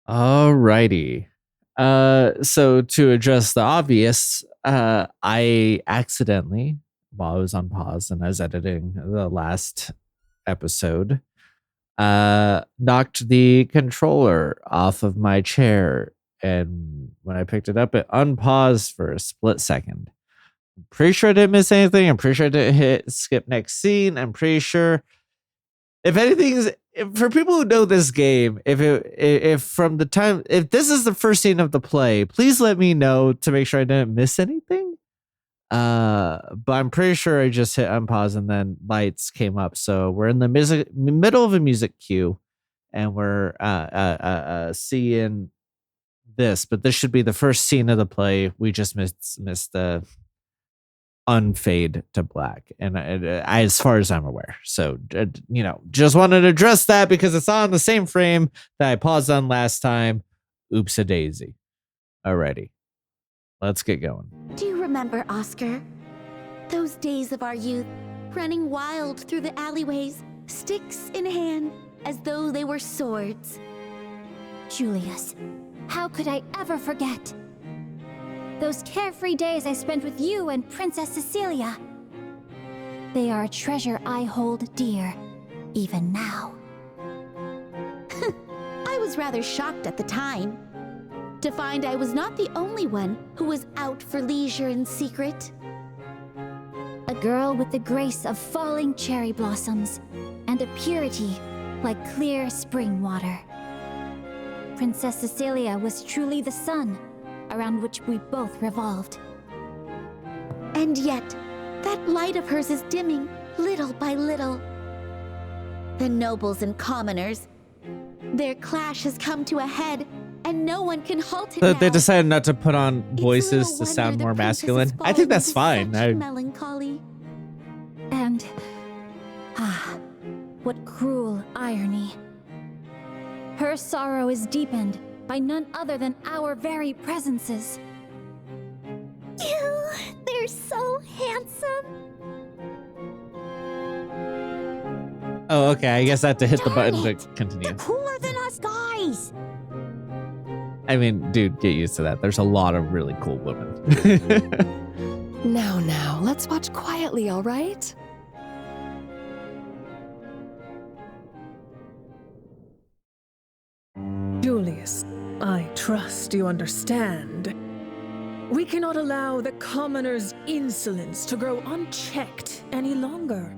Alrighty. So to address the obvious, I accidentally, while I was on pause and I was editing the last episode, knocked the controller off of my chair. And when I picked it up, it unpaused for a split second. I'm pretty sure I didn't miss anything. I'm pretty sure I didn't hit skip next scene. I'm pretty sure if anything's for people who know this game, if from the time if this is the first scene of the play, please let me know to make sure I didn't miss anything. But I'm pretty sure I just hit unpause and then lights came up. So we're in the middle of a music cue, and we're seeing this. But this should be the first scene of the play. We just missed the unfade to black, and as far as I'm aware. So just wanted to address that because it's on the same frame that I paused on last time. Oops a daisy. Alrighty, let's get going. Do you remember, Oscar? Those days of our youth, running wild through the alleyways, sticks in hand, as though they were swords. Julius, how could I ever forget? Those carefree days I spent with you and Princess Cecilia. They are a treasure I hold dear, even now. I was rather shocked at the time to find I was not the only one who was out for leisure in secret. A girl with the grace of falling cherry blossoms and a purity like clear spring water. Princess Cecilia was truly the sun around which we both revolved. And yet, that light of hers is dimming little by little. The nobles and commoners, their clash has come to a head, and no one can halt it now. They decided not to put on voices to sound more masculine. I think that's fine. Melancholy. And, what cruel irony. Her sorrow is deepened by none other than our very presences. They're so handsome. Oh, okay. I guess I have to hit the button to continue. They're cooler than us guys. I mean, dude, get used to that. There's a lot of really cool women. Now, let's watch quietly, all right? Julius, I trust you understand. We cannot allow the commoner's insolence to grow unchecked any longer.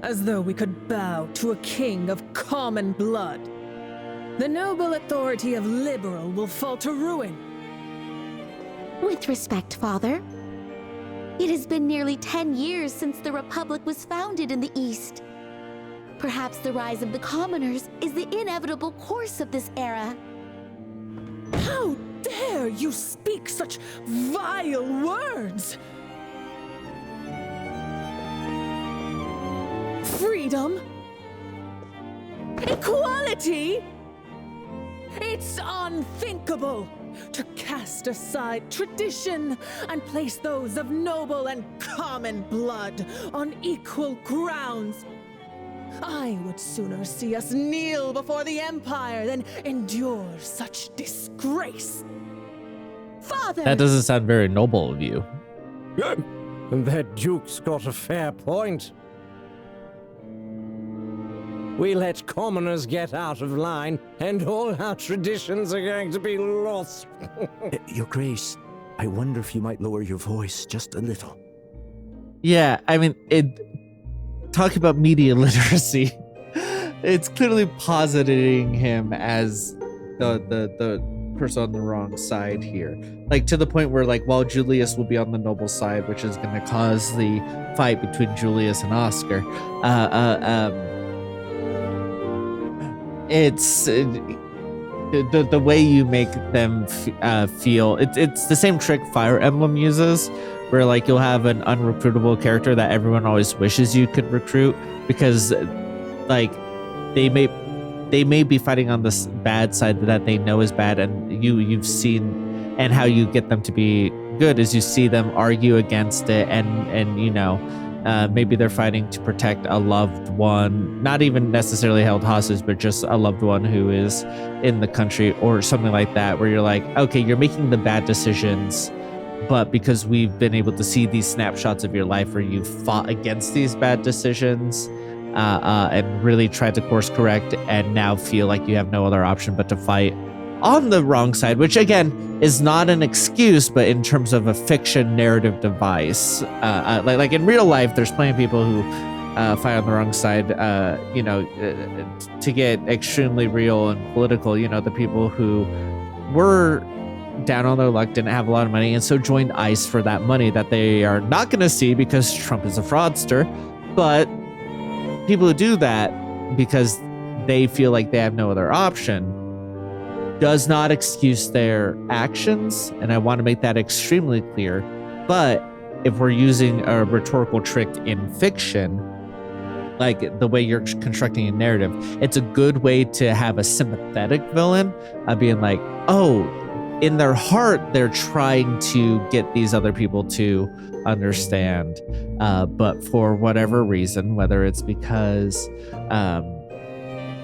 As though we could bow to a king of common blood. The noble authority of liberal will fall to ruin. With respect, Father, it has been nearly 10 years since the Republic was founded in the East. Perhaps the rise of the commoners is the inevitable course of this era. How dare you speak such vile words? Freedom? Equality? It's unthinkable to cast aside tradition and place those of noble and common blood on equal grounds. I would sooner see us kneel before the Empire than endure such disgrace. Father! That doesn't sound very noble of you. That Duke's got a fair point. We let commoners get out of line, and all our traditions are going to be lost. Your Grace, I wonder if you might lower your voice just a little. Yeah, I mean, talk about media literacy. It's clearly positing him as the person on the wrong side here. Like, to the point where, like, while Julius will be on the noble side, which is going to cause the fight between Julius and Oscar, it's the way you make them feel. It's the same trick Fire Emblem uses, where like you'll have an unrecruitable character that everyone always wishes you could recruit because like they may be fighting on this bad side that they know is bad, and you've seen, and how you get them to be good is you see them argue against it and Maybe they're fighting to protect a loved one, not even necessarily held hostage, but just a loved one who is in the country or something like that, where you're like, okay, you're making the bad decisions, but because we've been able to see these snapshots of your life where you fought against these bad decisions and really tried to course correct, and now feel like you have no other option but to fight on the wrong side, which again is not an excuse, but in terms of a fiction narrative device, like in real life, there's plenty of people who fight on the wrong side. To get extremely real and political, the people who were down on their luck, didn't have a lot of money, and so joined ICE for that money that they are not going to see because Trump is a fraudster. But people who do that because they feel like they have no other option does not excuse their actions, and I want to make that extremely clear. But if we're using a rhetorical trick in fiction, like the way you're constructing a narrative, it's a good way to have a sympathetic villain, being like, oh, in their heart, they're trying to get these other people to understand, but for whatever reason, whether it's because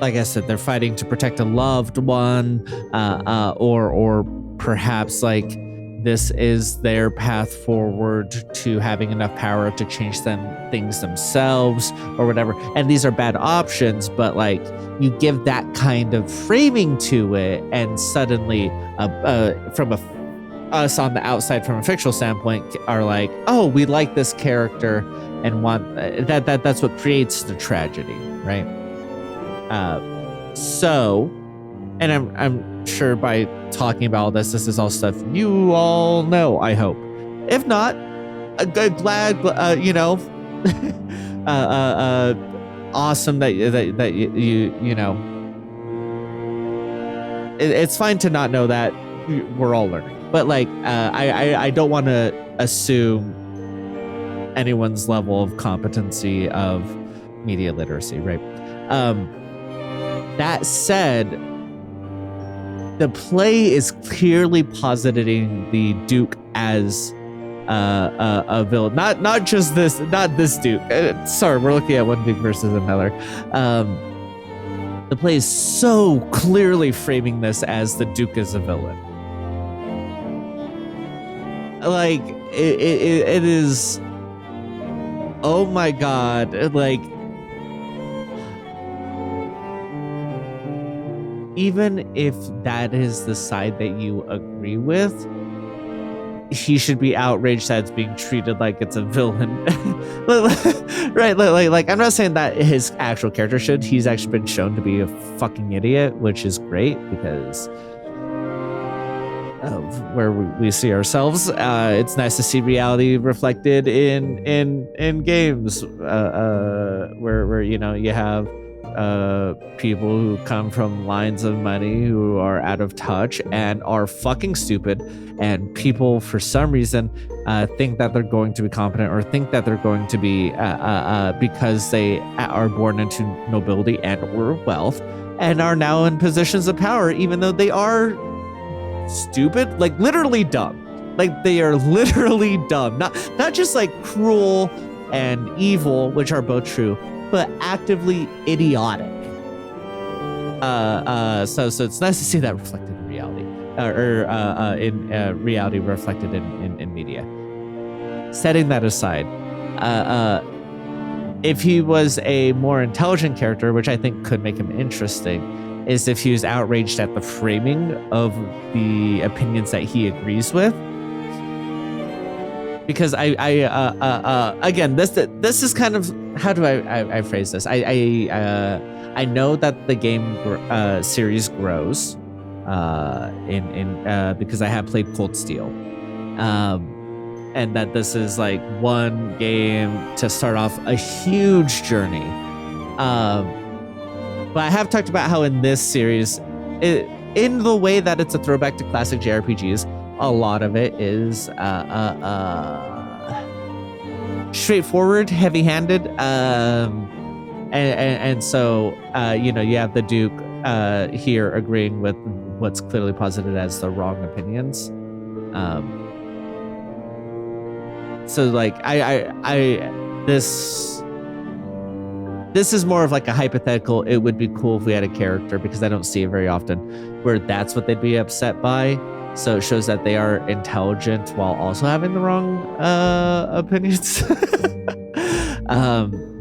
like I said, they're fighting to protect a loved one, or perhaps like this is their path forward to having enough power to change things themselves or whatever. And these are bad options, but like you give that kind of framing to it, and suddenly, from us on the outside, from a fictional standpoint, are like, oh, we like this character and want that's what creates the tragedy, right? So, and I'm sure by talking about all this is all stuff you all know, I hope. If not, glad, awesome that you know, it's fine to not know that. We're all learning, but like, I don't want to assume anyone's level of competency of media literacy, right? That said, the play is clearly positing the Duke as a villain, not just this Duke. Sorry, we're looking at one Duke versus another. The play is so clearly framing this as the Duke is a villain. Like it is. Oh my God! Like, even if that is the side that you agree with, he should be outraged that it's being treated like it's a villain. Right? Like, I'm not saying that his actual character should. He's actually been shown to be a fucking idiot, which is great because of where we see ourselves. It's nice to see reality reflected in games, where you have people who come from lines of money who are out of touch and are fucking stupid, and people for some reason think that they're going to be competent, or think that they're going to be because they are born into nobility and or wealth, and are now in positions of power, even though they are stupid, like literally dumb. Like, they are literally dumb, not just like cruel and evil, which are both true, but actively idiotic. So it's nice to see that reflected in reality, or in reality reflected in media. Setting that aside, if he was a more intelligent character, which I think could make him interesting, is if he was outraged at the framing of the opinions that he agrees with. Because again, this is kind of, how do I phrase this? I know that the game series grows because I have played Cold Steel, and that this is like one game to start off a huge journey. But I have talked about how in this series, in the way that it's a throwback to classic JRPGs, a lot of it is straightforward, heavy-handed, and so you have the Duke here agreeing with what's clearly posited as the wrong opinions. So like I this is more of like a hypothetical. It would be cool if we had a character, because I don't see it very often, where that's what they'd be upset by. So it shows that they are intelligent while also having the wrong opinions.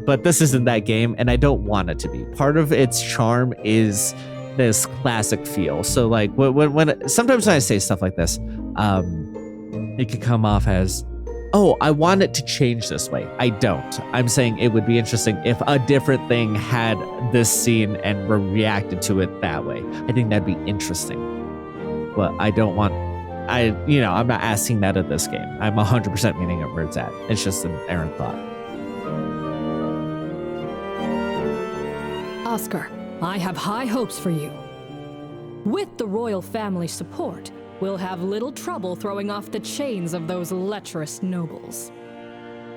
But this isn't that game, and I don't want it to be. Part of its charm is this classic feel. So like when sometimes when I say stuff like this, it could come off as, oh, I want it to change this way. I don't. I'm saying it would be interesting if a different thing had this scene and reacted to it that way. I think that'd be interesting. But I don't want, I'm not asking that of this game. I'm 100% meaning it where it's at. It's just an errant thought. Oscar, I have high hopes for you. With the royal family's support, we'll have little trouble throwing off the chains of those lecherous nobles.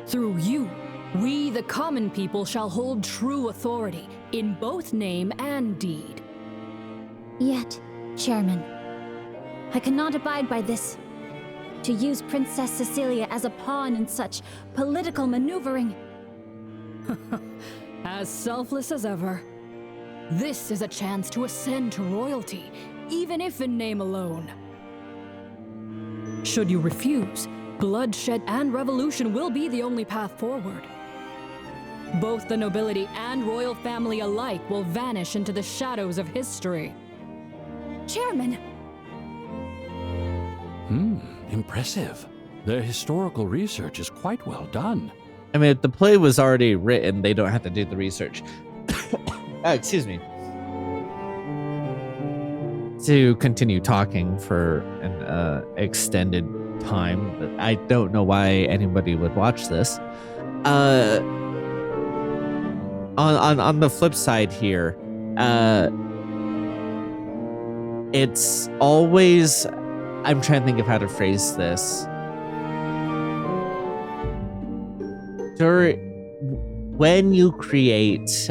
Through you, we the common people shall hold true authority in both name and deed. Yet, Chairman, I cannot abide by this. To use Princess Cecilia as a pawn in such political maneuvering. As selfless as ever. This is a chance to ascend to royalty, even if in name alone. Should you refuse, bloodshed and revolution will be the only path forward. Both the nobility and royal family alike will vanish into the shadows of history. Chairman! Impressive. The historical research is quite well done. I mean, if the play was already written, they don't have to do the research. Excuse me. To continue talking for an extended time. I don't know why anybody would watch this. On the flip side here, it's always, I'm trying to think of how to phrase this. When you create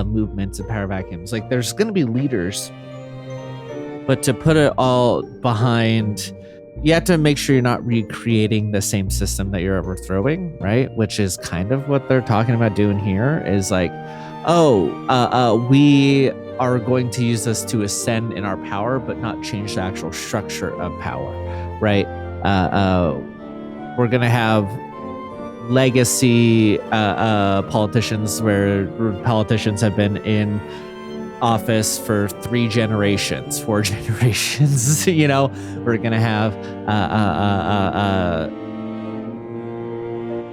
movements and power vacuums, like there's going to be leaders, but to put it all behind, you have to make sure you're not recreating the same system that you're overthrowing, right? Which is kind of what they're talking about doing here, is like, we are going to use this to ascend in our power, but not change the actual structure of power, right? We're going to have legacy politicians where politicians have been in office for 3 generations, 4 generations. We're gonna have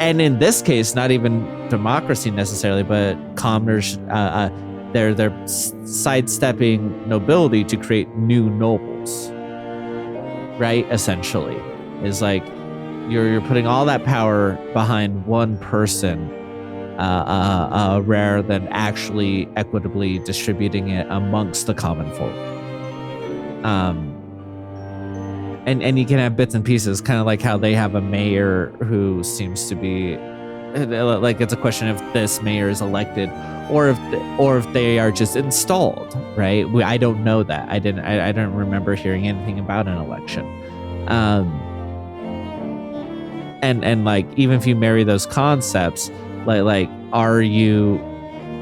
and in this case, not even democracy necessarily, but commoners, they're sidestepping nobility to create new nobles, right? Essentially, is like you're putting all that power behind one person, rather than actually equitably distributing it amongst the common folk. And you can have bits and pieces, kind of like how they have a mayor who seems to be like, it's a question if this mayor is elected or if they are just installed, right? I don't know that. I don't remember hearing anything about an election. And like, even if you marry those concepts, like are you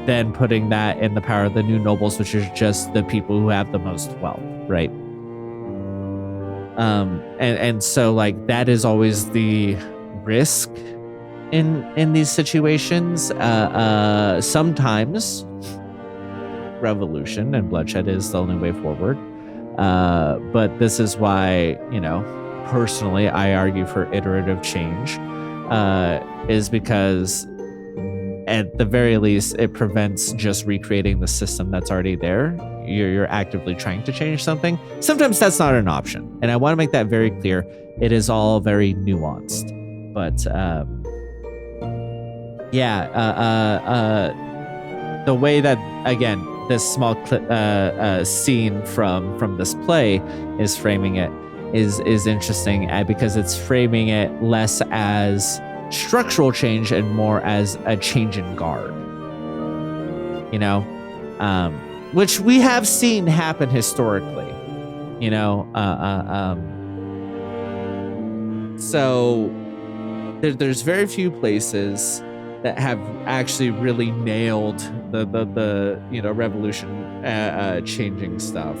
then putting that in the power of the new nobles, which is just the people who have the most wealth, right? And so like that is always the risk in these situations. Sometimes revolution and bloodshed is the only way forward. But this is why, personally, I argue for iterative change, is because at the very least, it prevents just recreating the system that's already there. You're actively trying to change something. Sometimes that's not an option. And I want to make that very clear. It is all very nuanced. But the way that, again, this small scene from this play is framing it is interesting, because it's framing it less as structural change and more as a change in guard, which we have seen happen historically, so there's very few places that have actually really nailed the revolution changing stuff.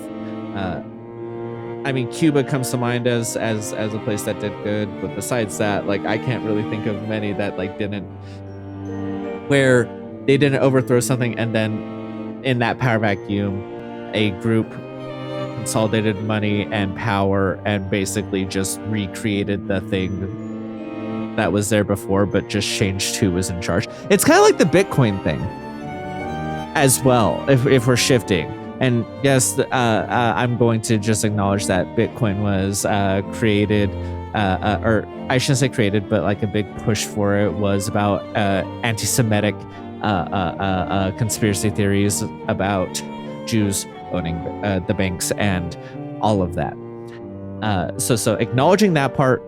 I mean, Cuba comes to mind as a place that did good, but besides that, like, I can't really think of many that like didn't, where they didn't overthrow something and then in that power vacuum, a group consolidated money and power and basically just recreated the thing that was there before, but just changed who was in charge. It's kind of like the Bitcoin thing as well, if we're shifting. And yes, I'm going to just acknowledge that Bitcoin was created, or I shouldn't say created, but like a big push for it was about anti-Semitic conspiracy theories about Jews owning the banks and all of that. So acknowledging that part,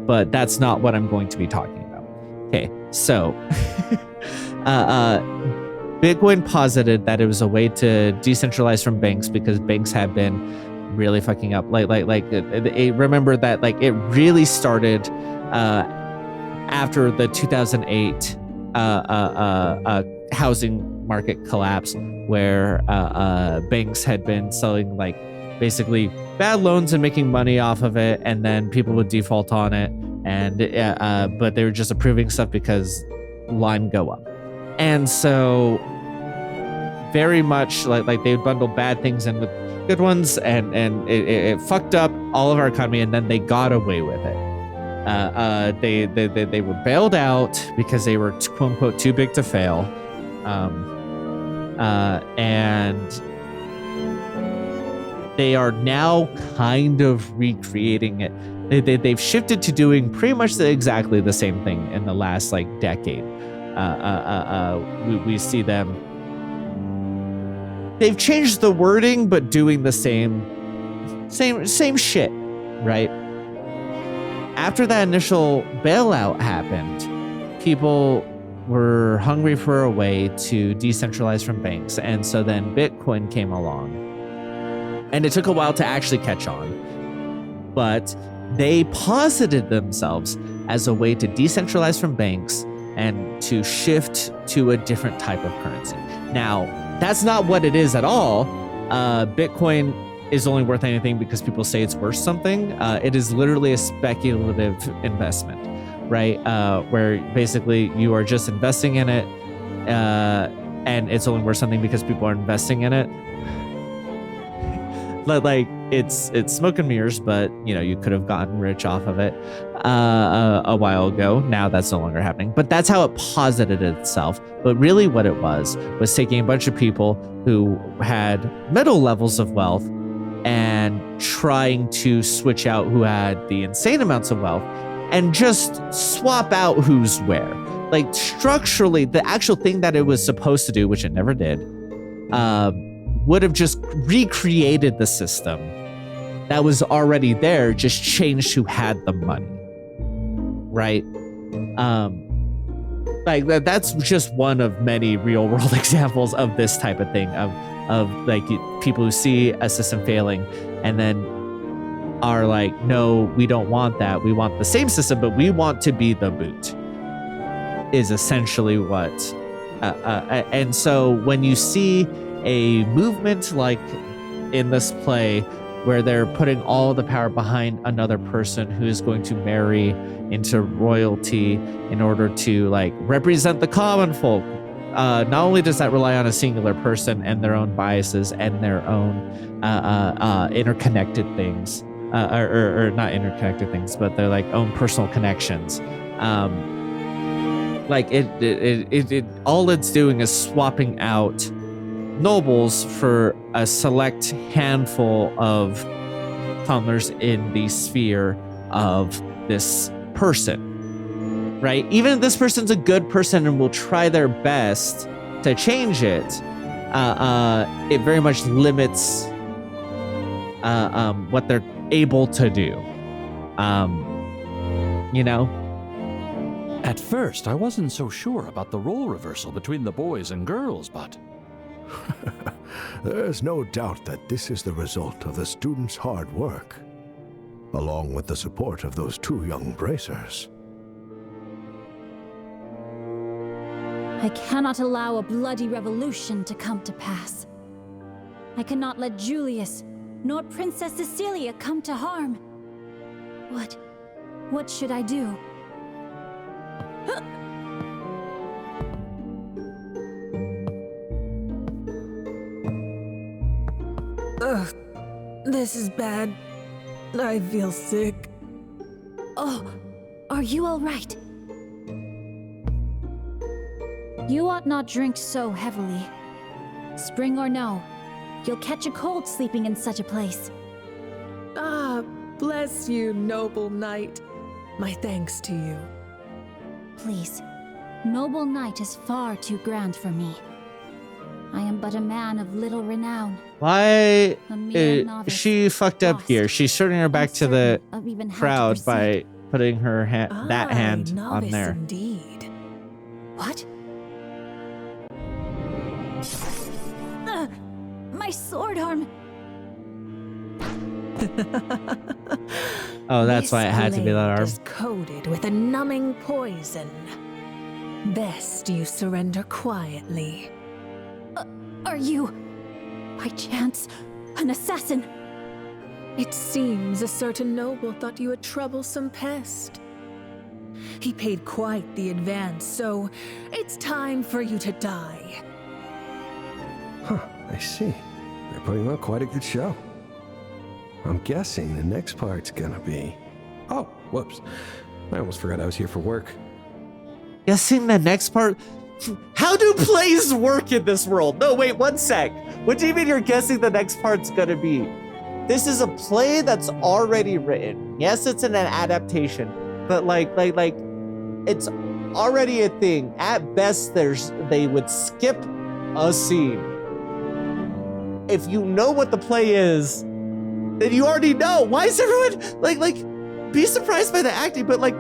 but that's not what I'm going to be talking about. Okay, so Bitcoin posited that it was a way to decentralize from banks because banks have been really fucking up. Remember that like it really started after the 2008 housing market collapse, where banks had been selling like basically bad loans and making money off of it, and then people would default on it, and but they were just approving stuff because line go up. And so very much like they would bundle bad things in with good ones, and it fucked up all of our economy, and then they got away with it. They were bailed out because they were quote unquote too big to fail. And they are now kind of recreating it. They've shifted to doing pretty much exactly the same thing in the last like decade. We see them. They've changed the wording, but doing the same shit, right? After that initial bailout happened, people were hungry for a way to decentralize from banks, and so then Bitcoin came along. And it took a while to actually catch on, but they posited themselves as a way to decentralize from banks and to shift to a different type of currency. Now, that's not what it is at all. Bitcoin is only worth anything because people say it's worth something. It is literally a speculative investment, right? Where basically you are just investing in it, and it's only worth something because people are investing in it. Like it's smoke and mirrors, but you could have gotten rich off of it a while ago. Now that's no longer happening, but that's how it posited itself. But really what it was taking a bunch of people who had middle levels of wealth and trying to switch out who had the insane amounts of wealth and just swap out who's where. Like structurally, the actual thing that it was supposed to do, which it never did, would have just recreated the system that was already there, just changed who had the money, right? Like that's just one of many real world examples of this type of thing, of like people who see a system failing and then are like, no, we don't want that. We want the same system, but we want to be the boot, is essentially what. And so when you see a movement like in this play where they're putting all the power behind another person who is going to marry into royalty in order to like represent the common folk, not only does that rely on a singular person and their own biases and their own interconnected things, or not interconnected things, but their like own personal connections. Like it all it's doing is swapping out nobles for a select handful of commoners in the sphere of this person, right? Even if this person's a good person and will try their best to change it, it very much limits what they're able to do. At first, I wasn't so sure about the role reversal between the boys and girls, but There's no doubt that this is the result of the students' hard work, along with the support of those two young bracers. I cannot allow a bloody revolution to come to pass. I cannot let Julius nor Princess Cecilia come to harm. What should I do? Ugh, this is bad. I feel sick. Oh, are you all right? You ought not drink so heavily. Spring or no, you'll catch a cold sleeping in such a place. Ah, bless you, noble knight. My thanks to you. Please, noble knight is far too grand for me. I am but a man of little renown. Why A mere novice, she fucked up lost, here? She's turning her back to the uncertain of even how to crowd by proceed. putting her that hand on novice there. Indeed. What? My sword arm! Oh, that's why it This had to be that blade arm. is coated with a numbing poison. Best you surrender quietly. Are you, by chance, an assassin? It seems a certain noble thought you a troublesome pest. He paid quite the advance, so it's time for you to die. Huh, I see. They're putting on quite a good show. I'm guessing the next part's gonna be... Oh, whoops. I almost forgot I was here for work. Guessing the next part. How do plays work in this world? No, wait, one sec. What do you mean you're guessing the next part's gonna be? This is a play that's already written. Yes, it's an adaptation, but like, it's already a thing. At best, they would skip a scene. If you know what the play is, then you already know. Why is everyone like be surprised by the acting? But like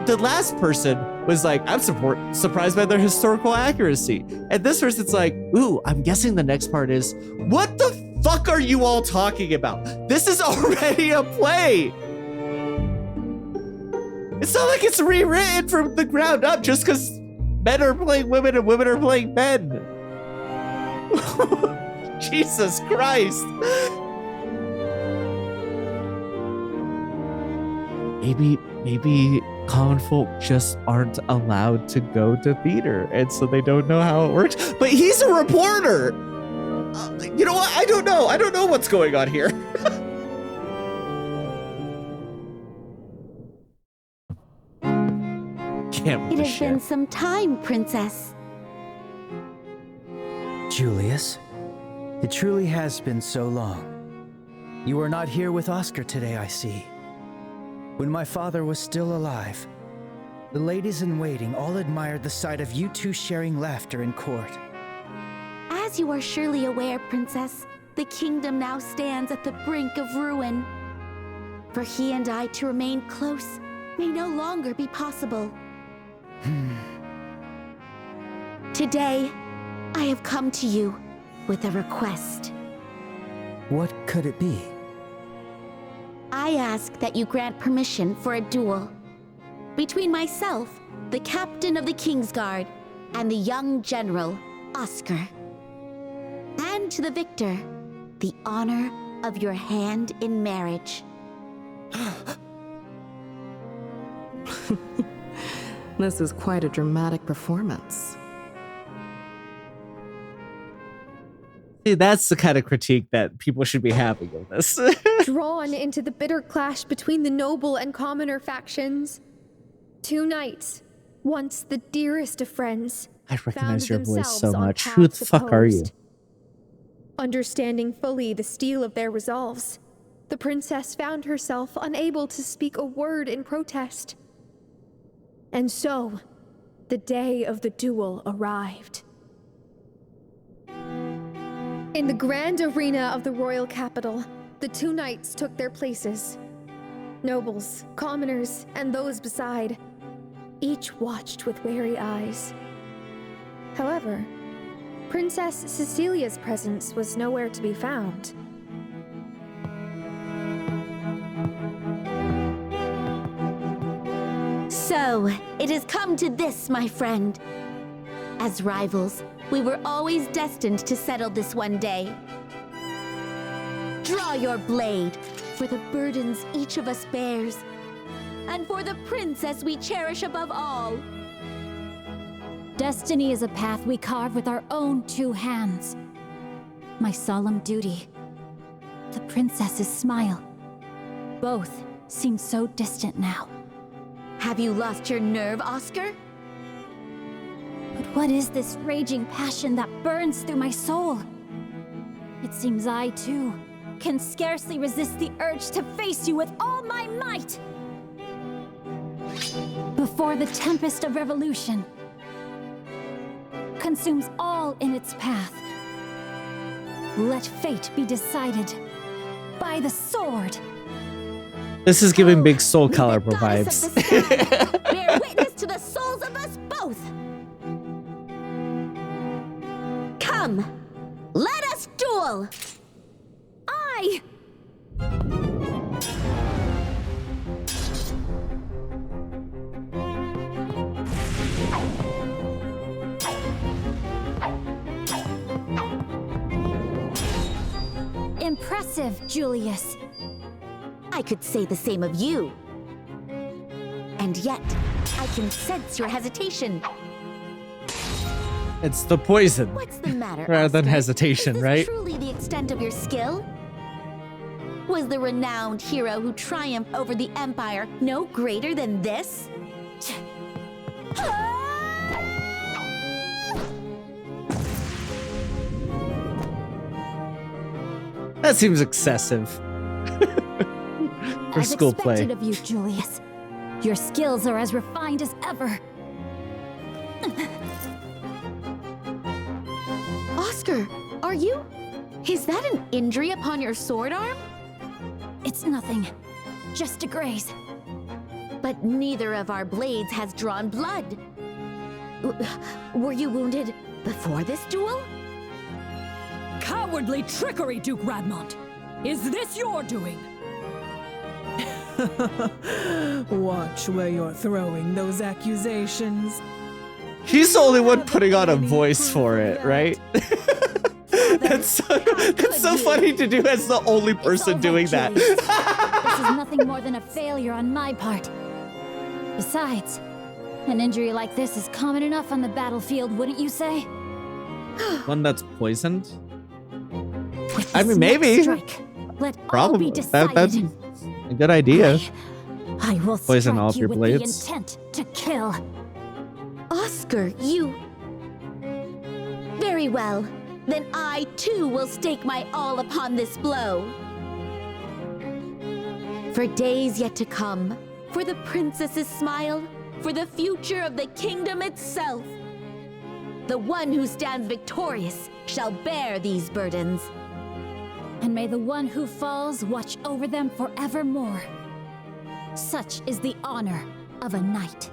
the last person was like, I'm surprised by their historical accuracy. And this person's like, ooh, I'm guessing the next part is, what the fuck are you all talking about? This is already a play. It's not like it's rewritten from the ground up just because men are playing women and women are playing men. Jesus Christ. Maybe common folk just aren't allowed to go to theater, and so they don't know how it works. But he's a reporter. You know what? I don't know. I don't know what's going on here. It has been some time, Princess. Julius, it truly has been so long. You are not here with Oscar today, I see. When my father was still alive, the ladies in waiting all admired the sight of you two sharing laughter in court. As you are surely aware, Princess, the kingdom now stands at the brink of ruin. For he and I to remain close may no longer be possible. Today, I have come to you with a request. What could it be? I ask that you grant permission for a duel between myself, the captain of the Kingsguard, and the young general, Oscar. And to the victor, the honor of your hand in marriage. This is quite a dramatic performance. See, that's the kind of critique that people should be having of this. Drawn into the bitter clash between the noble and commoner factions, two knights, once the dearest of friends, I recognize found your voice so themselves on much. Who the paths fuck are you? opposed. Understanding fully the steel of their resolves, the princess found herself unable to speak a word in protest. And so, the day of the duel arrived. In the grand arena of the royal capital, the two knights took their places. Nobles, commoners, and those beside, each watched with wary eyes. However, Princess Cecilia's presence was nowhere to be found. So, it has come to this, my friend. As rivals, we were always destined to settle this one day. Draw your blade for the burdens each of us bears, and for the princess we cherish above all. Destiny is a path we carve with our own two hands. My solemn duty, the princess's smile. Both seem so distant now. Have you lost your nerve, Oscar? But what is this raging passion that burns through my soul? It seems I, too, can scarcely resist the urge to face you with all my might. Before the tempest of revolution consumes all in its path, let fate be decided by the sword. This is giving big Soul Calibur vibes. Bear witness to the souls of us both. Come, let us duel. I... Impressive, Julius. I could say the same of you. And yet, I can sense your hesitation. It's the poison. What's the matter, rather than Oscar? hesitation, Is this right? truly the extent of your skill? Was the renowned hero who triumphed over the Empire no greater than this? That seems excessive. For As school play. expected of you, Julius. Your skills are as refined as ever. Oscar, are you? Is that an injury upon your sword arm? It's nothing. Just a graze. But neither of our blades has drawn blood. Were you wounded before this duel? Cowardly trickery, Duke Radmont! Is this your doing? Watch where you're throwing those accusations. He's the only one putting on a voice for it, right? That's so funny to do as the only person doing that. This is nothing more than a failure on my part. Besides, an injury like this is common enough on the battlefield, wouldn't you say? One that's poisoned? With I this mean, maybe. next strike, let all Probably. be decided. That's a good idea. I will Poison all of strike your you with blades. the intent to kill. Oscar, you... Very well. Then I, too, will stake my all upon this blow. For days yet to come, for the princess's smile, for the future of the kingdom itself. The one who stands victorious shall bear these burdens. And may the one who falls watch over them forevermore. Such is the honor of a knight.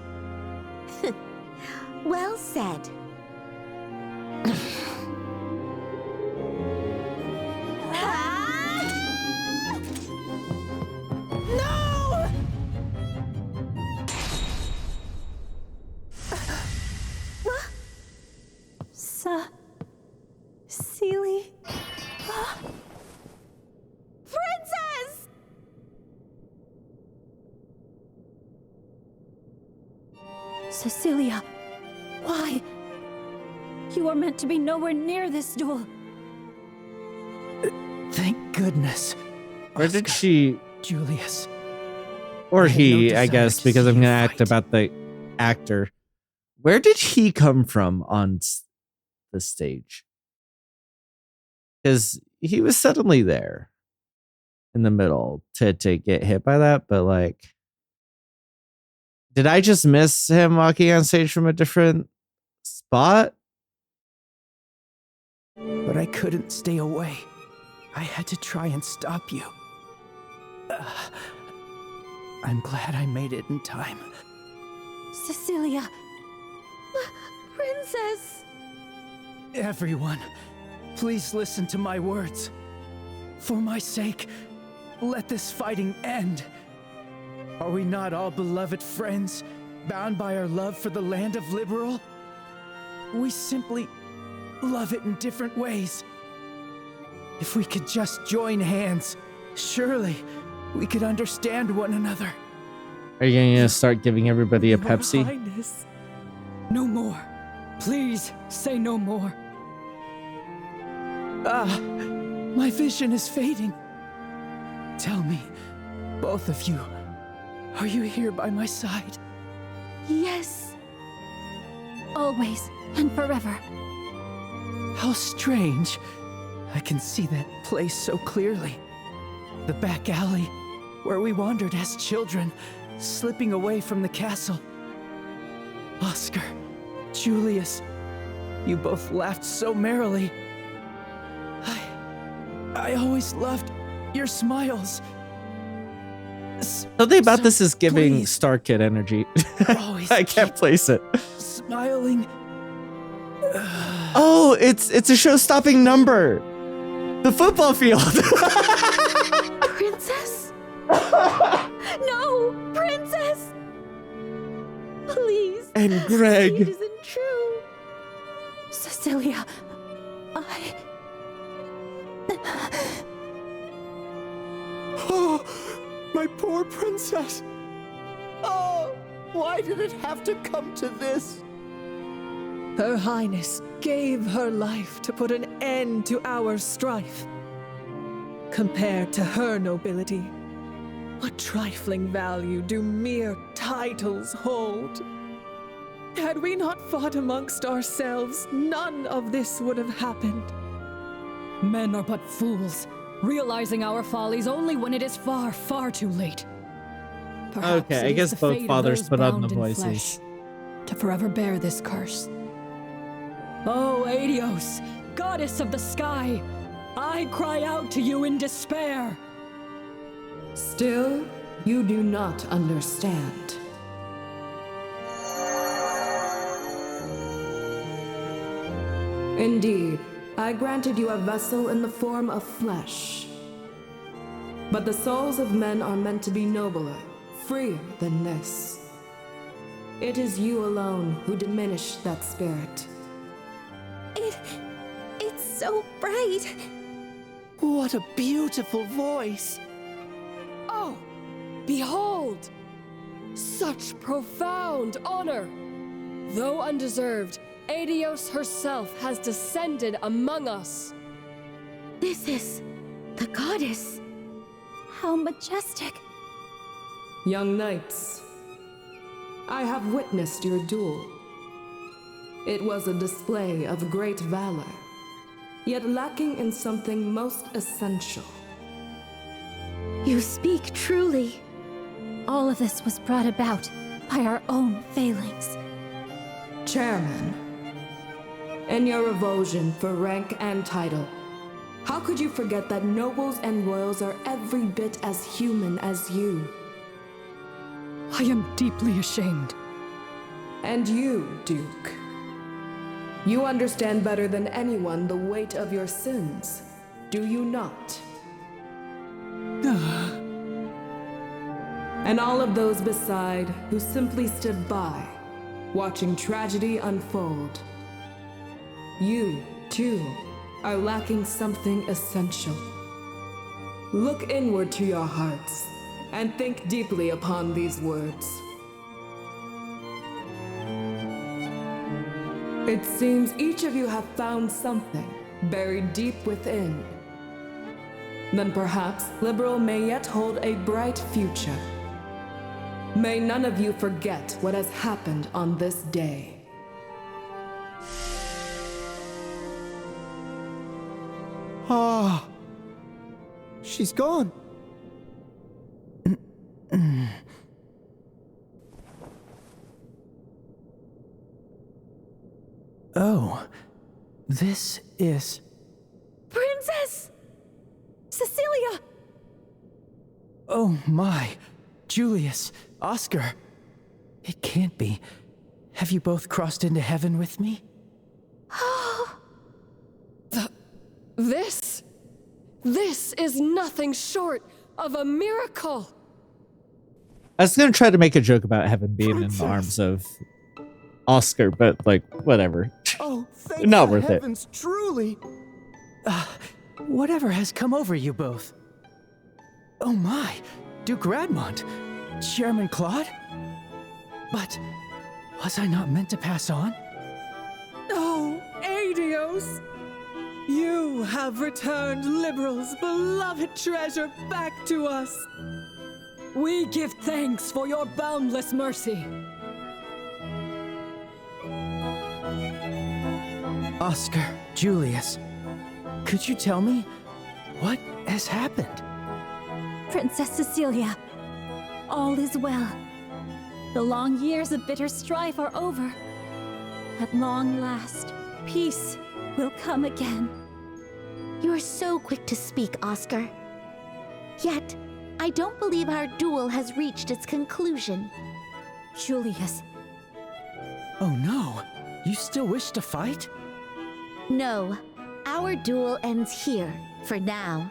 Well said. No! Seely? Princess! Cecilia, why? You are meant to be nowhere near this duel. Thank goodness. Where did she... Julius. Or I had no he, I desire guess, to because see I'm you going to act fight. about the actor. Where did he come from on the stage? Because he was suddenly there in the middle to get hit by that, but like... Did I just miss him walking on stage from a different spot? But I couldn't stay away. I had to try and stop you. I'm glad I made it in time. Cecilia. Princess! Everyone, please listen to my words. For my sake, let this fighting end. Are we not all beloved friends, bound by our love for the land of Liberal? we simply love it in different ways. If we could just join hands, surely we could understand one another. Are you gonna start giving everybody a Your Pepsi? Highness. No more. Please say no more. My vision is fading. Tell me, both of you, are you here by my side? Yes. Always and forever. How strange. I can see that place so clearly. The back alley, where we wandered as children, slipping away from the castle. Oscar, Julius, you both laughed so merrily. I always loved your smiles. Something about this is giving please. Star Kid energy. Always I can't place it. Smiling. Oh, it's a show-stopping number. The football field. Princess? No! Princess! Please. And Greg. It isn't true. Cecilia, Oh, my poor princess. Oh, why did it have to come to this? Her Highness gave her life to put an end to our strife. Compared to her nobility, what trifling value do mere titles hold? Had we not fought amongst ourselves, none of this would have happened. Men are but fools, realizing our follies only when it is far, far too late. Perhaps Okay, I it is guess the both fate of fathers those put on the bound in voices. flesh to forever bear this curse. Oh, Adios, goddess of the sky, I cry out to you in despair. Still, you do not understand. Indeed, I granted you a vessel in the form of flesh. But the souls of men are meant to be nobler, freer than this. It is you alone who diminish that spirit. It's so bright. What a beautiful voice. Oh, behold! Such profound honor! Though undeserved, Adios herself has descended among us. This is the goddess. how majestic. Young knights, I have witnessed your duel. It was a display of great valor, yet lacking in something most essential. You speak truly. All of this was brought about by our own failings. Chairman, in your revulsion for rank and title, how could you forget that nobles and royals are every bit as human as you? I am deeply ashamed. And you, Duke. You understand better than anyone the weight of your sins, do you not? And all of those beside who simply stood by, watching tragedy unfold. You, too, are lacking something essential. Look inward to your hearts and think deeply upon these words. It seems each of you have found something buried deep within. Then perhaps Liberal may yet hold a bright future. May none of you forget what has happened on this day. Ah, she's gone. Oh, this is... Princess! Cecilia! Oh my, Julius, Oscar. It can't be. Have you both crossed into heaven with me? This is nothing short of a miracle. I was gonna try to make a joke about heaven being in the arms of Oscar, but like, whatever. Oh, thank Not the worth it. heavens, truly. Whatever has come over you both? Oh my, Duke Radmont, Chairman Claude? But was I not meant to pass on? Oh, Adios! You have returned Liberal's beloved treasure back to us. We give thanks for your boundless mercy. Oscar, Julius, could you tell me what has happened? Princess Cecilia, all is well. The long years of bitter strife are over. At long last, peace will come again. You are so quick to speak, Oscar. Yet, I don't believe our duel has reached its conclusion. Julius. Oh no, you still wish to fight? No, our duel ends here, for now.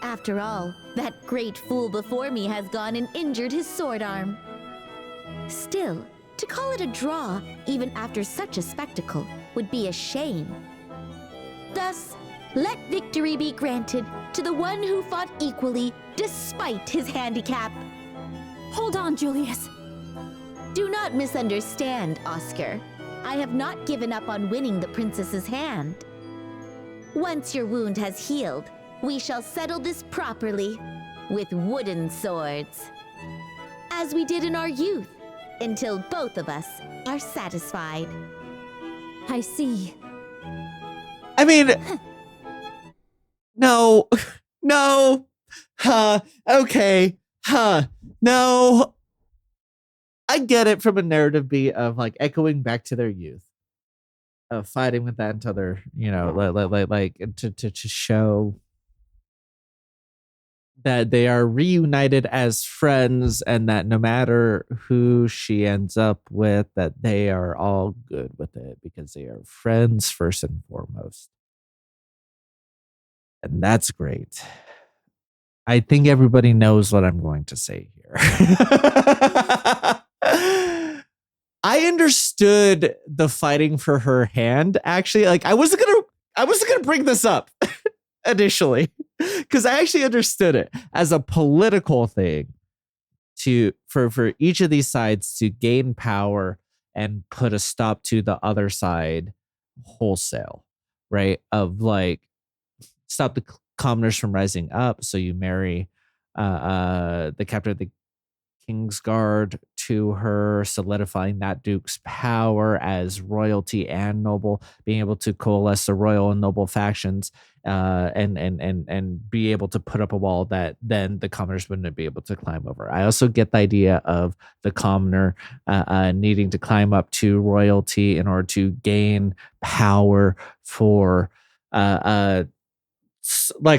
After all, that great fool before me has gone and injured his sword arm. Still, to call it a draw, even after such a spectacle, would be a shame. Thus, let victory be granted to the one who fought equally despite his handicap. Hold on, Julius. Do not misunderstand, Oscar. I have not given up on winning the princess's hand. Once your wound has healed, we shall settle this properly with wooden swords. As we did in our youth, until both of us are satisfied. I see. I mean, no, no, okay, no. I get it from a narrative beat of like echoing back to their youth, of fighting with that until they're, like to show that they are reunited as friends, and that no matter who she ends up with, that they are all good with it because they are friends first and foremost. And that's great. I think everybody knows what I'm going to say here. I understood the fighting for her hand. Actually, like I wasn't gonna bring this up initially, because I actually understood it as a political thing for each of these sides to gain power and put a stop to the other side wholesale, right? Of like stop the commoners from rising up. So you marry the captain of the Kingsguard to her, solidifying that duke's power as royalty and noble, being able to coalesce the royal and noble factions, and be able to put up a wall that then the commoners wouldn't be able to climb over. I also get the idea of the commoner needing to climb up to royalty in order to gain power for like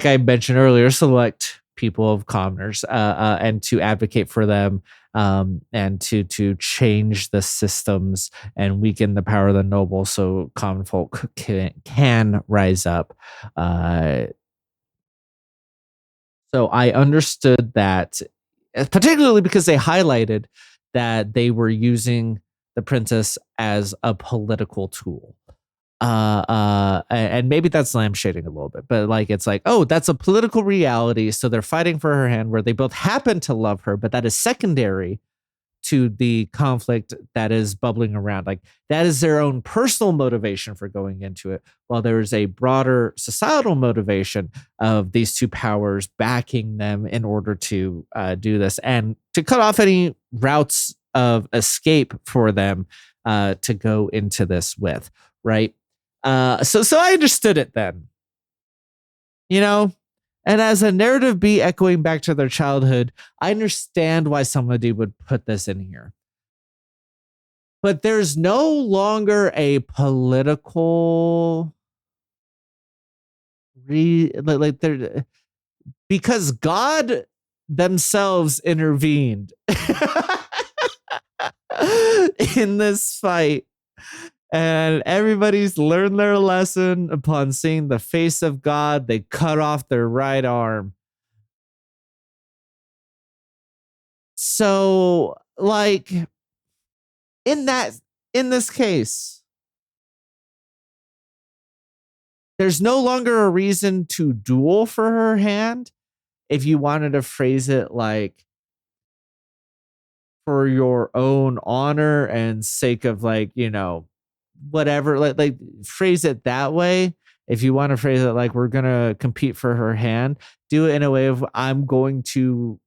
I mentioned earlier, select people of commoners and to advocate for them, and to change the systems and weaken the power of the noble so common folk can rise up. So I understood that, particularly because they highlighted that they were using the princess as a political tool. And maybe that's lampshading a little bit, but like it's like, oh, that's a political reality. So they're fighting for her hand, where they both happen to love her, but that is secondary to the conflict that is bubbling around. Like that is their own personal motivation for going into it, while there is a broader societal motivation of these two powers backing them in order to do this and to cut off any routes of escape for them to go into this with, right? So I understood it then, and as a narrative beat echoing back to their childhood, I understand why somebody would put this in here. But there's no longer a political because God themselves intervened in this fight. And everybody's learned their lesson. Upon seeing the face of God, they cut off their right arm. So, like, in this case, there's no longer a reason to duel for her hand. If you wanted to phrase it like for your own honor and sake of like, you know, whatever, like phrase it that way. If you want to phrase it like we're gonna compete for her hand, do it in a way of I'm going to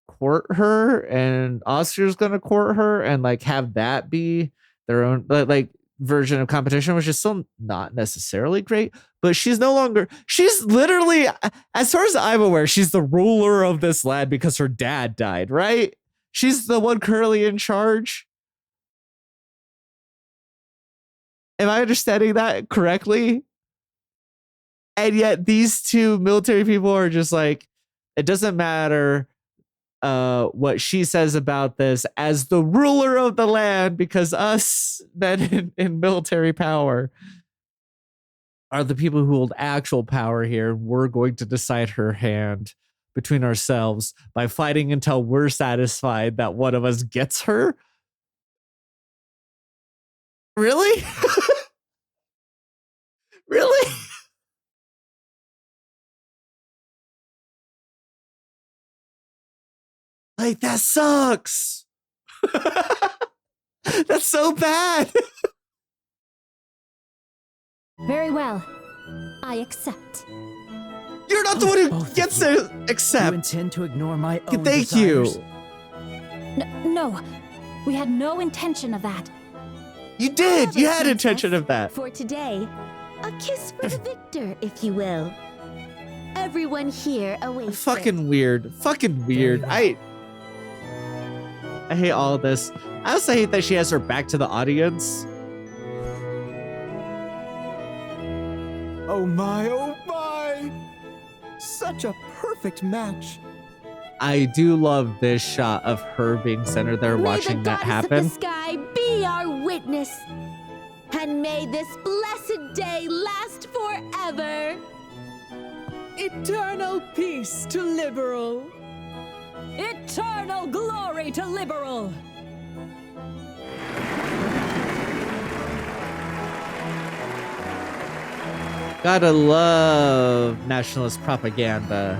court her and Oscar's gonna court her, and like have that be their own like version of competition, which is still not necessarily great. But she's literally, as far as I'm aware, she's the ruler of this land because her dad died, right? She's the one currently in charge. Am I understanding that correctly? And yet these two military people are just like, it doesn't matter what she says about this as the ruler of the land, because us men in military power are the people who hold actual power here. We're going to decide her hand between ourselves by fighting until we're satisfied that one of us gets her. Really? Really? Like, that sucks. That's so bad. Very well. I accept. You're not the one who gets to accept. You intend to ignore my own Thank desires? you. No, we had no intention of that. You did. You had intention of that. For today, a kiss for the victor, if you will. Everyone here awaits Fucking weird. Fucking weird. I hate all of this. I also hate that she has her back to the audience. Oh my. Such a perfect match. I do love this shot of her being centered there watching that happen. May the sky be our witness. And may this blessed day last forever. Eternal peace to Liberal. Eternal glory to Liberal. Gotta love nationalist propaganda.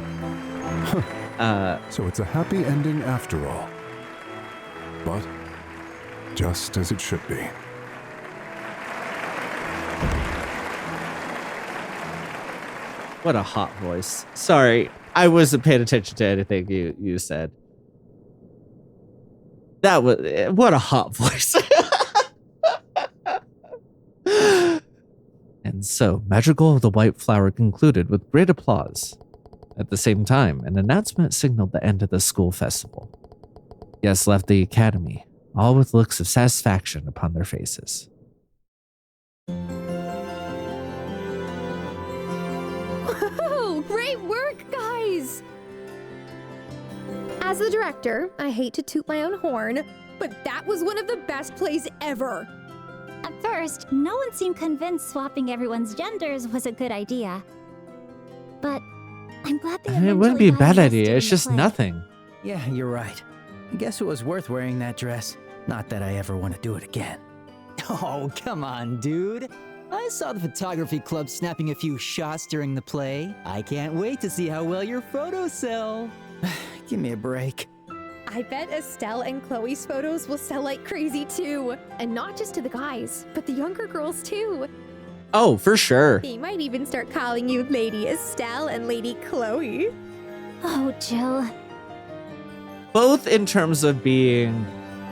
So it's a happy ending after all. But just as it should be. What a hot voice. Sorry, I wasn't paying attention to anything you said. That was, what a hot voice. And so, Madrigal of the White Flower concluded with great applause. At the same time, an announcement signaled the end of the school festival. Guests left the academy, all with looks of satisfaction upon their faces. Whoa, great work, guys! As the director, I hate to toot my own horn, but that was one of the best plays ever. At first, no one seemed convinced swapping everyone's genders was a good idea. But I'm glad they It wouldn't be a bad eventually idea, it's allowed us just to play. nothing. Yeah, you're right. I guess it was worth wearing that dress. Not that I ever want to do it again. Oh, come on, dude. I saw the photography club snapping a few shots during the play. I can't wait to see how well your photos sell. Give me a break. I bet Estelle and Chloe's photos will sell like crazy too. And not just to the guys, but the younger girls too. Oh, for sure. They might even start calling you Lady Estelle and Lady Chloe. Oh, Jill. Both in terms of being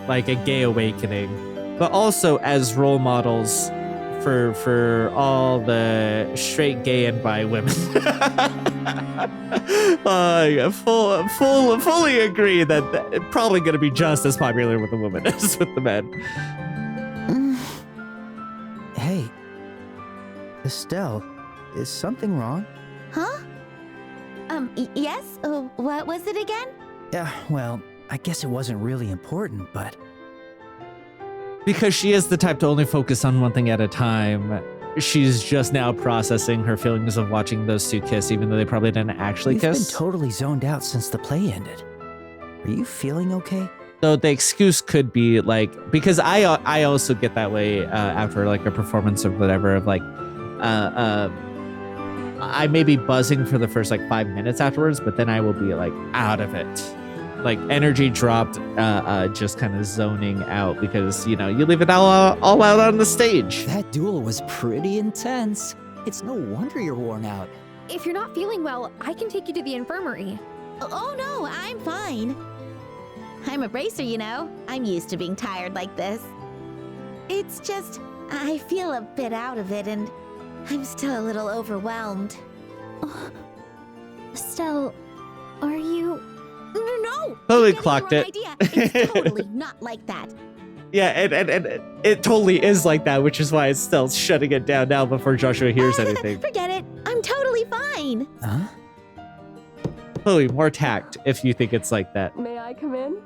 like a gay awakening, but also as role models for all the straight gay and bi women. Fully agree that it's probably going to be just as popular with the women as with the men. Hey, Estelle, is something wrong? Huh? Yes? What was it again? Yeah, well, I guess it wasn't really important, but... Because she is the type to only focus on one thing at a time, she's just now processing her feelings of watching those two kiss, even though they probably didn't actually You've kiss. been totally zoned out since the play ended. Are you feeling okay? So the excuse could be like, because I also get that way after like a performance or whatever, of like I may be buzzing for the first like 5 minutes afterwards, but then I will be like out of it. Like energy dropped, just kind of zoning out because, you leave it all out on the stage. That duel was pretty intense. It's no wonder you're worn out. If you're not feeling well, I can take you to the infirmary. Oh no, I'm fine. I'm a racer, I'm used to being tired like this. It's just, I feel a bit out of it and I'm still a little overwhelmed. Estelle, are you... No! Totally clocked it. Idea. It's totally not like that. Yeah, and it totally is like that, which is why it's still shutting it down now before Joshua hears anything. Forget it. I'm totally fine. Huh? Chloe, more tact if you think it's like that. May I come in?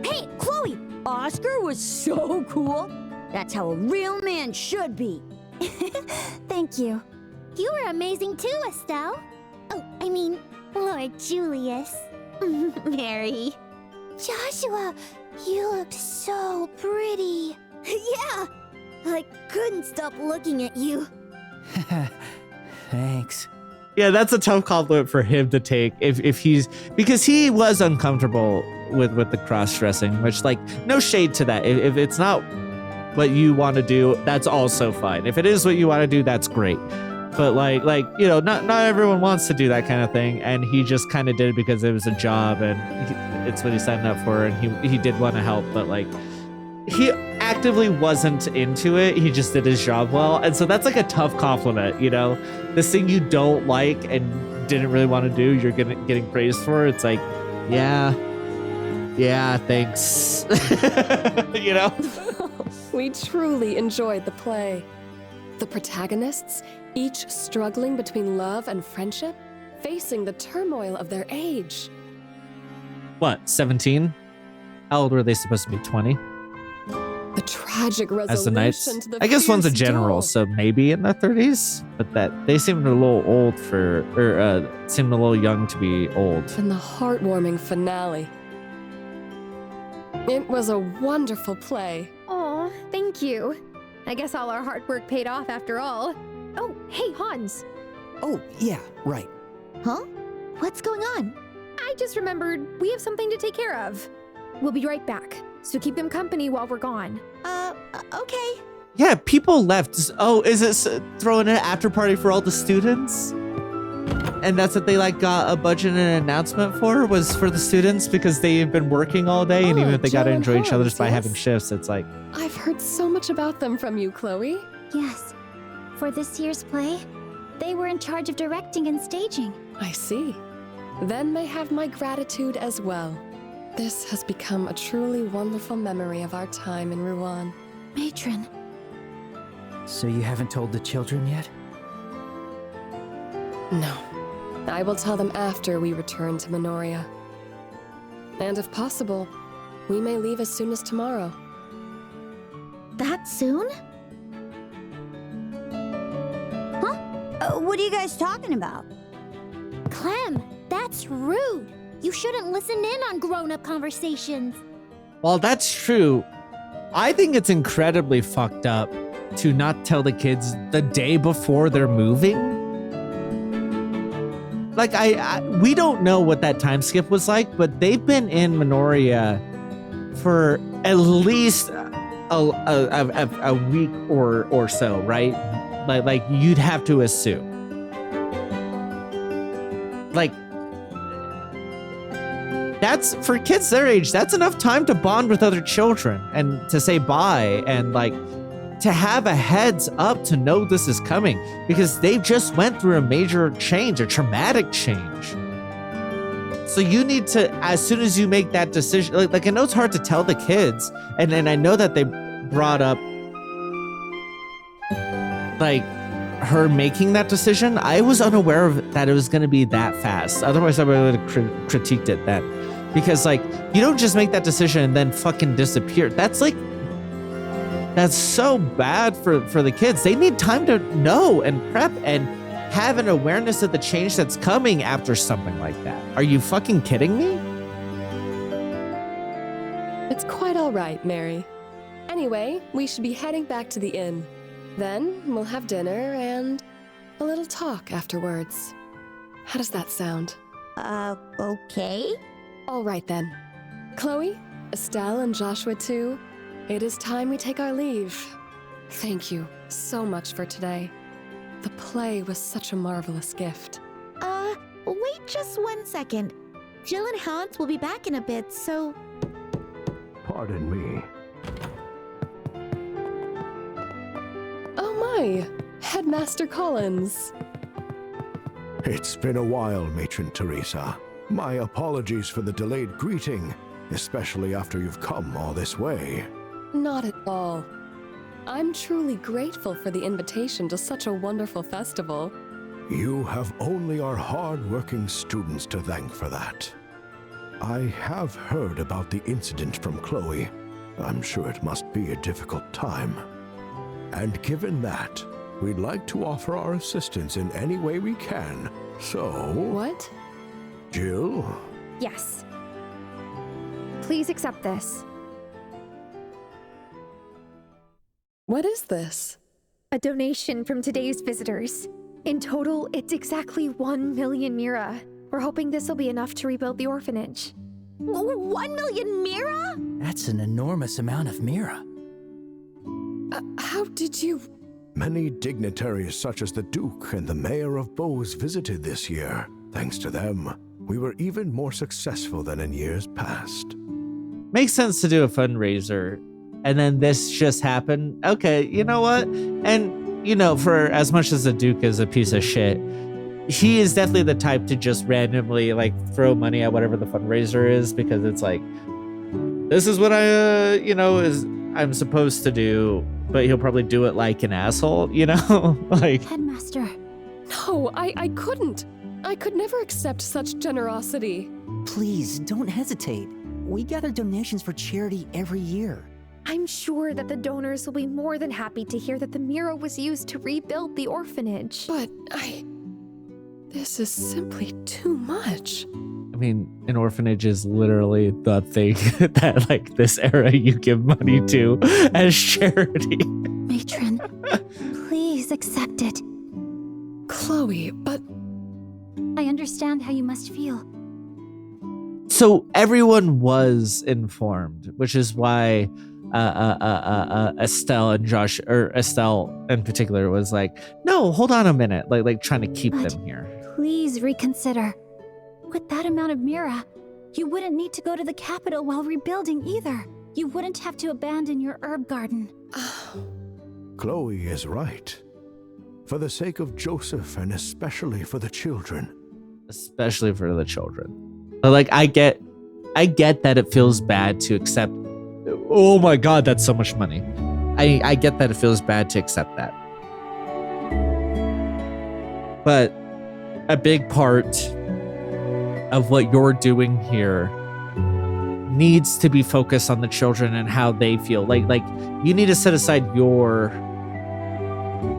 Hey, Chloe! Oscar was so cool. That's how a real man should be. Thank you. You were amazing too, Estelle. Oh, I mean, Lord Julius. Mary. Joshua, you look so pretty. Yeah! I couldn't stop looking at you. Thanks. Yeah, that's a tough compliment for him to take if he's, because he was uncomfortable with the cross-dressing, which, like, no shade to that. If it's not what you want to do, that's also fine. If it is what you want to do, that's great. But like not everyone wants to do that kind of thing, and he just kind of did it because it was a job and it's what he signed up for, and he did want to help, but like he actively wasn't into it. He just did his job well, and so that's like a tough compliment. This thing you don't like and didn't really want to do, you're getting praised for. It's like, yeah, thanks. We truly enjoyed the play. The protagonists, each struggling between love and friendship, facing the turmoil of their age. What, 17? How old were they supposed to be? 20? The tragic resolution As the knights? to the I guess one's a fierce general, duel. so maybe in their 30s? But that they seemed a little old seemed a little young to be old. And the heartwarming finale. It was a wonderful play. Aw, thank you. I guess all our hard work paid off after all. Oh, hey, Hans. Oh, yeah, right. Huh? What's going on? I just remembered we have something to take care of. We'll be right back, so keep them company while we're gone. Okay. Yeah, people left. Oh, is it throwing an after party for all the students? And that's what they got a budget and an announcement for, was for the students, because they've been working all day, and even if they got to Jill and enjoy each other Hans, just by yes? having shifts, it's like, I've heard so much about them from you, Chloe. Yes. For this year's play, they were in charge of directing and staging. I see. Then they have my gratitude as well. This has become a truly wonderful memory of our time in Rouen. Matron. So you haven't told the children yet? No. I will tell them after we return to Minoria. And if possible, we may leave as soon as tomorrow. That soon? What are you guys talking about? Clem, that's rude. You shouldn't listen in on grown-up conversations. while that's true, I think it's incredibly fucked up to not tell the kids the day before they're moving. Like, we don't know what that time skip was like, but they've been in Minoria for at least a week or so, right? Like you'd have to assume. Like, that's, for kids their age, that's enough time to bond with other children and to say bye and like to have a heads up to know this is coming, because they've just went through a major change, a traumatic change. So you need to, as soon as you make that decision, like I know it's hard to tell the kids, and I know that they brought up like her making that decision. I was unaware of that it was going to be that fast. Otherwise I would have critiqued it then, because like you don't just make that decision and then fucking disappear. That's so bad for the kids. They need time to know and prep and have an awareness of the change that's coming after something like that. Are you fucking kidding me? It's quite all right, Mary. Anyway, we should be heading back to the inn. Then we'll have dinner and a little talk afterwards. How does that sound? Okay. All right then. Chloe, Estelle, and Joshua too. It is time we take our leave. Thank you so much for today. The play was such a marvelous gift. Wait just 1 second. Jill and Hans will be back in a bit, so... Pardon me. Oh my! Headmaster Collins. It's been a while, Matron Teresa. My apologies for the delayed greeting, especially after you've come all this way. Not at all. I'm truly grateful for the invitation to such a wonderful festival. You have only our hard-working students to thank for that. I have heard about the incident from Chloe. I'm sure it must be a difficult time. And given that, we'd like to offer our assistance in any way we can. So... What? Jill? Yes. Please accept this. What is this? A donation from today's visitors. In total, it's exactly 1 million mira. We're hoping this will be enough to rebuild the orphanage. 1 million mira? That's an enormous amount of mira. How did you... Many dignitaries such as the Duke and the Mayor of Bose visited this year. Thanks to them, we were even more successful than in years past. Makes sense to do a fundraiser, and then this just happened. Okay, you know what? And, you know, for as much as the Duke is a piece of shit, he is definitely the type to just randomly, like, throw money at whatever the fundraiser is, because it's like, this is what I'm supposed to do, but he'll probably do it like an asshole, you know? Like, Headmaster. No, I couldn't. I could never accept such generosity. Please, don't hesitate. We gather donations for charity every year. I'm sure that the donors will be more than happy to hear that the mira was used to rebuild the orphanage. But this is simply too much. I mean, an orphanage is literally the thing that, like, this era you give money to as charity. Matron, please accept it. Chloe, but... I understand how you must feel. So everyone was informed, which is why Estelle and Josh, or Estelle in particular, was like, no, hold on a minute, like trying to keep them here. Please reconsider. With that amount of mira, you wouldn't need to go to the capital while rebuilding either. You wouldn't have to abandon your herb garden. Chloe is right. For the sake of Joseph and especially for the children. Especially for the children. But, like, I get that it feels bad to accept. Oh my God, that's so much money. I get that it feels bad to accept that. But a big part of what you're doing here needs to be focused on the children and how they feel. Like you need to set aside your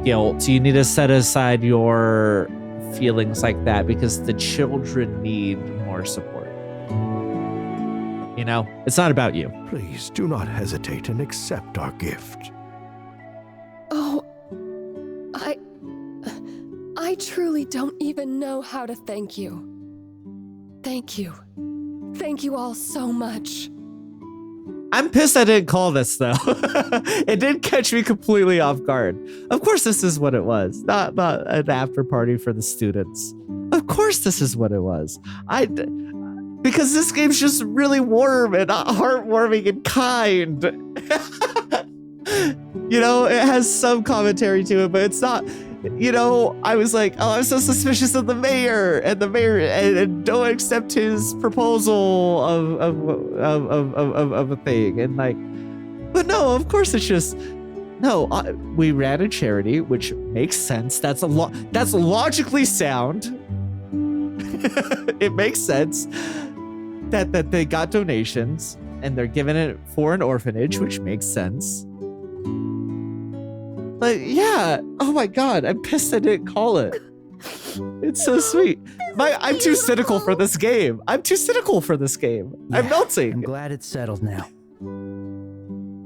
guilt. You need to set aside your feelings like that, because the children need more support. You know, it's not about you. Please do not hesitate and accept our gift. Oh, I truly don't even know how to thank you. Thank you. Thank you all so much. I'm pissed I didn't call this, though. It did catch me completely off guard. Of course this is what it was. Not an after party for the students. Of course this is what it was. Because this game's just really warm and heartwarming and kind. You know, it has some commentary to it, but it's not... You know, I was like, oh, I'm so suspicious of the mayor and don't accept his proposal of a thing. And like, but no, of course it's just, no, we ran a charity, which makes sense. That's logically sound. It makes sense that they got donations and they're giving it for an orphanage, which makes sense. But yeah, oh my God, I'm pissed I didn't call it. It's so sweet. I'm too cynical for this game. I'm melting. I'm glad it's settled now.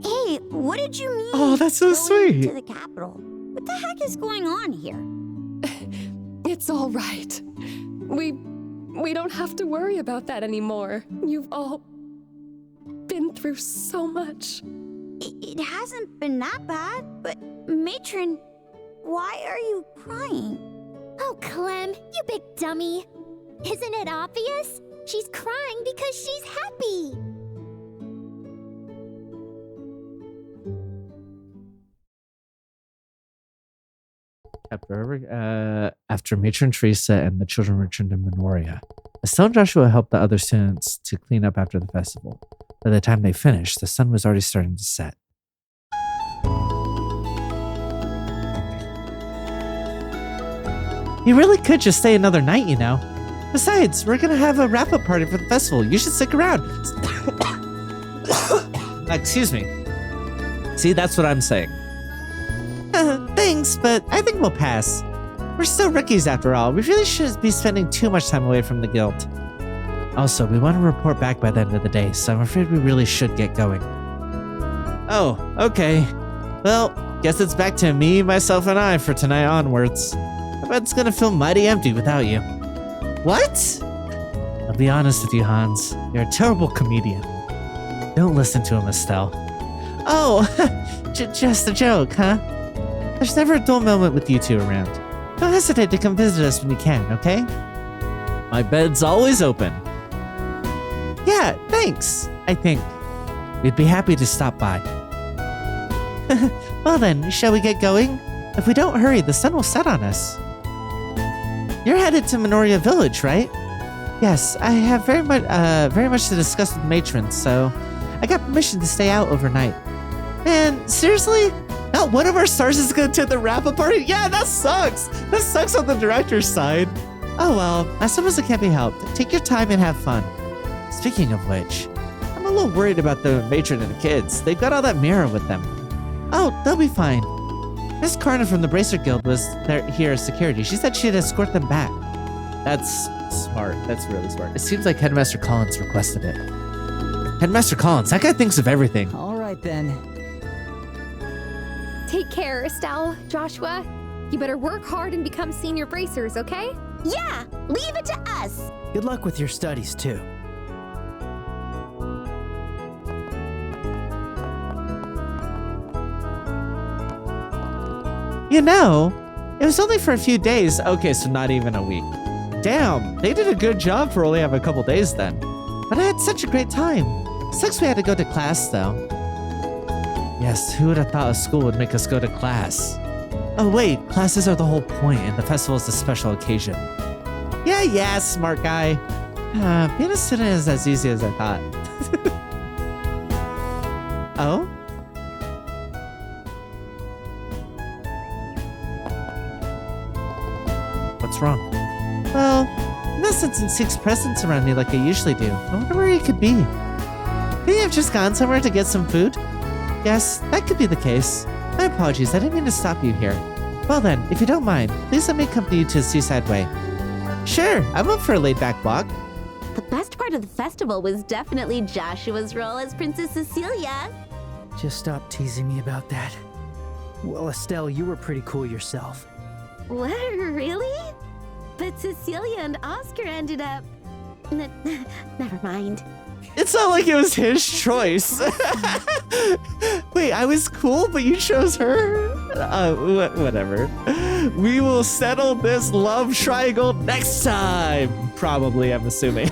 Hey, What did you mean? Oh, that's so going sweet. to the capital? What the heck is going on here? It's all right. We don't have to worry about that anymore. You've all been through so much. It hasn't been that bad, but Matron, why are you crying? Oh, Clem, you big dummy. Isn't it obvious? She's crying because she's happy. After Matron Teresa and the children returned to Minoria, Estelle and Joshua helped the other students to clean up after the festival. By the time they finished, the sun was already starting to set. You really could just stay another night, you know. Besides, we're gonna have a wrap-up party for the festival. You should stick around. Excuse me. See, that's what I'm saying. Thanks, but I think we'll pass. We're still rookies after all. We really shouldn't be spending too much time away from the guild. Also, we want to report back by the end of the day, so I'm afraid we really should get going. Oh, okay. Well, guess it's back to me, myself, and I for tonight onwards. I bet it's gonna feel mighty empty without you. What? I'll be honest with you, Hans. You're a terrible comedian. Don't listen to him, Estelle. Oh, just a joke, huh? There's never a dull moment with you two around. Don't hesitate to come visit us when you can, okay? My bed's always open. Yeah, thanks, I think. We'd be happy to stop by. Well then, shall we get going? If we don't hurry, the sun will set on us. You're headed to Minoria Village, right? Yes, I have very much to discuss with matrons, so I got permission to stay out overnight. Man, seriously? Not one of our stars is going to the wrap-up party? Yeah, that sucks! That sucks on the director's side. Oh well, I suppose it can't be helped. Take your time and have fun. Speaking of which, I'm a little worried about the matron and the kids. They've got all that mirror with them. Oh, they'll be fine. Miss Carna from the Bracer Guild was here as security. She said she'd escort them back. That's smart. That's really smart. It seems like Headmaster Collins requested it. Headmaster Collins, that guy thinks of everything. All right then. Take care, Estelle, Joshua. You better work hard and become senior bracers, okay? Yeah, leave it to us. Good luck with your studies, too. You know, it was only for a few days. Okay, so not even a week. Damn, they did a good job for only having a couple days then. But I had such a great time. Sucks we had to go to class, though. Yes, who would have thought a school would make us go to class? Oh wait, classes are the whole point, and the festival is a special occasion. Yeah, smart guy. Being a student is as easy as I thought. Oh? What's wrong? Well, I'm not sensing Six presents around me like I usually do. I wonder where he could be. Could he have just gone somewhere to get some food? Yes, that could be the case. My apologies, I didn't mean to stop you here. Well then, if you don't mind, please let me accompany you to Seaside Way. Sure, I'm up for a laid-back walk. The best part of the festival was definitely Joshua's role as Princess Cecilia. Just stop teasing me about that. Well, Estelle, you were pretty cool yourself. What, really? But Cecilia and Oscar ended up... Never mind. It's not like it was his choice. Wait, I was cool, but you chose her? Whatever. We will settle this love triangle next time. Probably, I'm assuming.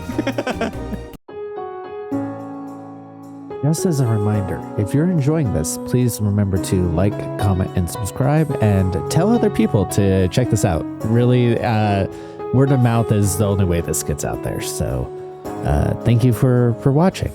Just as a reminder, if you're enjoying this, please remember to like, comment, and subscribe, and tell other people to check this out. Really, word of mouth is the only way this gets out there. So thank you for watching.